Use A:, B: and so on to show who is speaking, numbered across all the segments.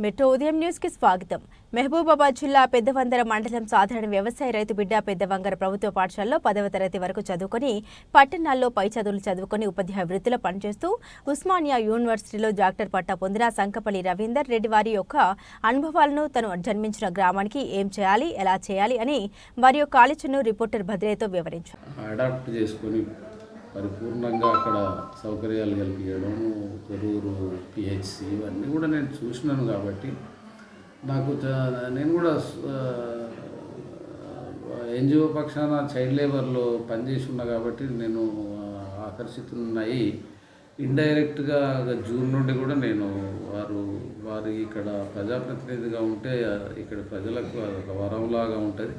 A: Metro ఉదయం news కి స్వాగతం. మహబూబాబాద్ జిల్లా పెద్దవంగర మండలం సాధారణ వ్యవసాయ రైతు బిడ్డ పెద్దవంగర ప్రభుత్వ పాఠశాలలో 10వ తరగతి వరకు చదువుకొని పట్టణాల్లో పై చదువులు చదువుకొని ఉపాధ్యాయ వృత్తిలో పనిచేస్తూ ఉస్మానియా యూనివర్సిటీలో డాక్టర్ పట్టా పొందిన సంకపల్లి రవీందర్ రెడ్డి వారి యొక్క అనుభవాలను తను జన్మించిన గ్రామానికి ఏం చేయాలి, ఎలా చేయాలి అని వారి యొక్క ఆలోచనను రిపోర్టర్ భద్రేతో వివరించారు.
B: పరిపూర్ణంగా అక్కడ సౌకర్యాలు కల్పించడం, తొర్రూరు పిహెచ్సి ఇవన్నీ కూడా నేను చూసినాను కాబట్టి నేను కూడా ఎన్జిఓ పక్షాన చైల్డ్ లేబర్లో పనిచేసి ఉన్నా కాబట్టి నేను ఆకర్షితున్నాయి. ఇండైరెక్ట్గా జూన్ నుండి కూడా నేను వారి ఇక్కడ ప్రజాప్రతినిధిగా ఉంటే ఇక్కడ ప్రజలకు ఒక వరంలాగా ఉంటుంది.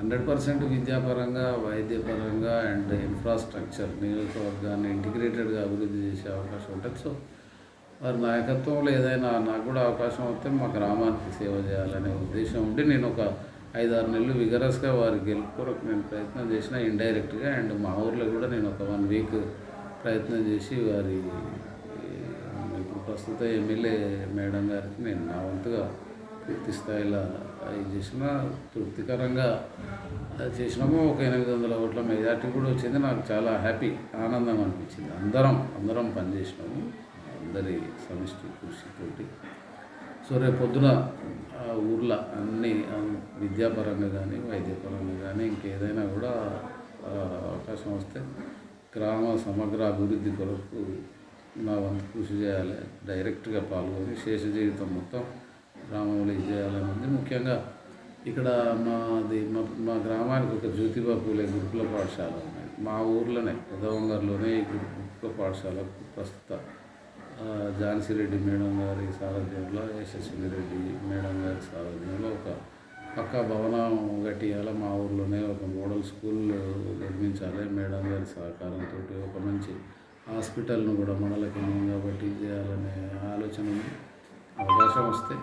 B: 100% విద్యాపరంగా, వైద్యపరంగా అండ్ ఇన్ఫ్రాస్ట్రక్చర్ నియోజకవర్గాన్ని ఇంటిగ్రేటెడ్గా అభివృద్ధి చేసే అవకాశం ఉంటుంది. సో వారి నాయకత్వంలో ఏదైనా నాకు కూడా అవకాశం వస్తే మా గ్రామానికి సేవ చేయాలనే ఉద్దేశం ఉండి నేను ఒక 5-6 నెలలు విగరస్గా వారి గెలుపు కొరకు నేను ప్రయత్నం చేసిన ఇండైరెక్ట్గా. అండ్ మా ఊర్లో కూడా నేను ఒక 1 వీక్ ప్రయత్నం చేసి వారి ఇప్పుడు ప్రస్తుత ఎమ్మెల్యే మేడం గారికి నేను నా వంతుగా పూర్తి స్థాయిలో ఇది చేసిన, తృప్తికరంగా చేసినాము. ఒక 800 ఓట్ల మెజార్టీ కూడా వచ్చింది. నాకు చాలా హ్యాపీ, ఆనందం అనిపించింది. అందరం పనిచేసినాము, అందరి సమిష్టి కృషితోటి. సో రేపు పొద్దున ఊర్లో అన్ని విద్యాపరంగా కానీ, వైద్యపరంగా కానీ ఇంకేదైనా కూడా అవకాశం వస్తే గ్రామ సమగ్ర అభివృద్ధి కొరకు నా వంతు కృషి చేయాలి. డైరెక్ట్గా పాల్గొని శేష జీవితం మొత్తం గ్రామంలో ఇది చేయాలని ఉంది. ముఖ్యంగా ఇక్కడ మా గ్రామానికి ఒక జ్యోతిబా పూలే గురుకుల పాఠశాల ఉన్నాయి. మా ఊర్లోనే పెద్దవంగర్లోనే ఈ గురుకుల పాఠశాల ప్రస్తుత ఝాన్సీ రెడ్డి మేడం గారి సారథ్యంలో, యశస్విని రెడ్డి మేడం గారి సారథ్యంలో ఒక పక్కా భవనం కట్టియాలి. మా ఊర్లోనే ఒక మోడల్ స్కూల్ నిర్మించాలి. మేడం గారి సహకారంతో ఒక మంచి హాస్పిటల్ను కూడా మండల కేంద్రంగా బట్టి చేయాలనే ఆలోచన ఉంది. అవకాశం వస్తే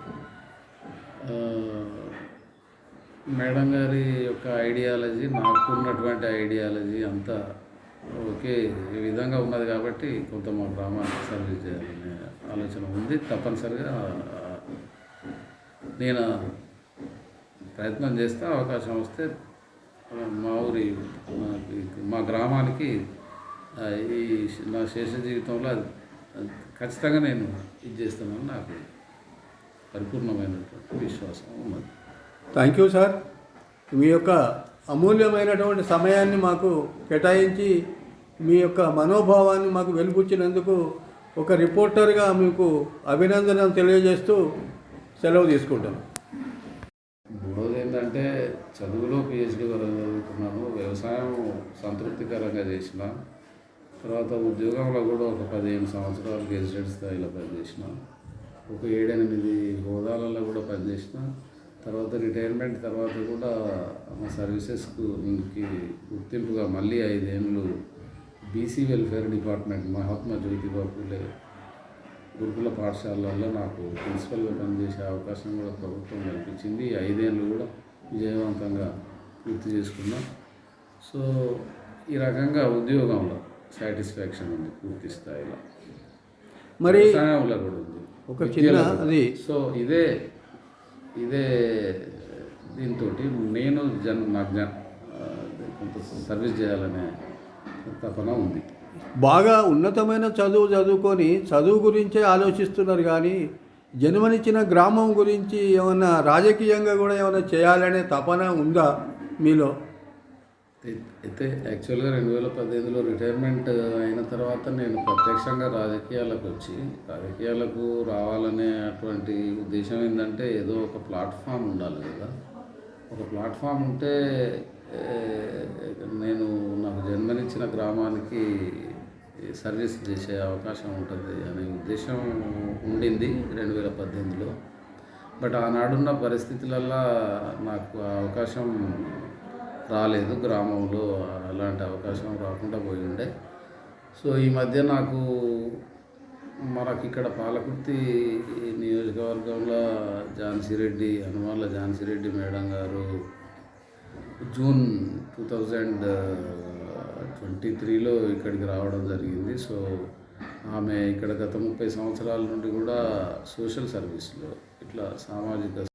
B: మేడం గారి యొక్క ఐడియాలజీ, నాకున్నటువంటి ఐడియాలజీ అంతా ఒకే విధంగా ఉన్నది కాబట్టి కొంత మా గ్రామానికి సర్వీస్ చేయాలనే ఆలోచన ఉంది. తప్పనిసరిగా నేను ప్రయత్నం చేస్తే అవకాశం వస్తే మా గ్రామానికి ఈ నా శేష జీవితంలో ఖచ్చితంగా నేను ఇది చేస్తున్నాను. నాకు పరిపూర్ణమైనటువంటి విశ్వాసం ఉన్నది.
C: Thank you sir. మీ యొక్క అమూల్యమైనటువంటి సమయాన్ని మాకు కేటాయించి మీ యొక్క మనోభావాన్ని మాకు వెలిబుచ్చినందుకు ఒక రిపోర్టర్గా మీకు అభినందనలు తెలియజేస్తూ సెలవు తీసుకుంటాను.
B: మూడవది ఏంటంటే చదువులో PhD వరకు చదువుకున్నాను. వ్యవసాయం సంతృప్తికరంగా చేసిన తర్వాత ఉద్యోగంలో కూడా ఒక 15 సంవత్సరాలు గెజిటెడ్ స్థాయిలో పనిచేసిన, ఒక 7-8 హోదాలలో కూడా పనిచేసిన. తర్వాత రిటైర్మెంట్ తర్వాత కూడా మా సర్వీసెస్కి గుర్తింపుగా మళ్ళీ 5 ఏళ్ళు BC welfare department Mahatma Jyotiba Phule గురుకుల పాఠశాలల్లో నాకు ప్రిన్సిపల్గా పనిచేసే అవకాశం కూడా ప్రభుత్వం కల్పించింది. 5 ఏళ్ళు కూడా విజయవంతంగా పూర్తి చేసుకున్నాం. సో ఈ రకంగా ఉద్యోగంలో సాటిస్ఫాక్షన్ ఉంది పూర్తి స్థాయిలో.
C: మరి
B: వ్యవసాయంలో కూడా ఉంది
C: ఒక చిన్న అది.
B: సో ఇదే దీంతో నేను నాకు కొంత సర్వీస్ చేయాలనే తపన ఉంది.
C: బాగా ఉన్నతమైన చదువుకొని చదువు గురించే ఆలోచిస్తున్నారు కానీ జన్మనిచ్చిన గ్రామం గురించి ఏమన్నా రాజకీయంగా కూడా ఏమైనా చేయాలనే తపన ఉందా మీలో?
B: అయితే యాక్చువల్గా 2018లో రిటైర్మెంట్ అయిన తర్వాత నేను ప్రత్యక్షంగా రాజకీయాలకు రావాలనే అటువంటి ఉద్దేశం ఏంటంటే ఏదో ఒక ప్లాట్ఫామ్ ఉండాలి కదా. ఒక ప్లాట్ఫామ్ ఉంటే నాకు జన్మనిచ్చిన గ్రామానికి సర్వీస్ చేసే అవకాశం ఉంటుంది అనే ఉద్దేశం ఉండింది 2018లో. బట్ ఆనాడున్న పరిస్థితులల్లో నాకు అవకాశం రాలేదు. గ్రామంలో అలాంటి అవకాశం రాకుండా పోయి ఉండే. సో ఈ మధ్య మనకి ఇక్కడ పాలకుర్తి నియోజకవర్గంలో హనుమాన్ల ఝాన్సీ రెడ్డి మేడం గారు జూన్ 2023లో ఇక్కడికి రావడం జరిగింది. సో ఆమె ఇక్కడ గత 30 సంవత్సరాల నుండి కూడా సోషల్ సర్వీస్లో ఇట్లా సామాజిక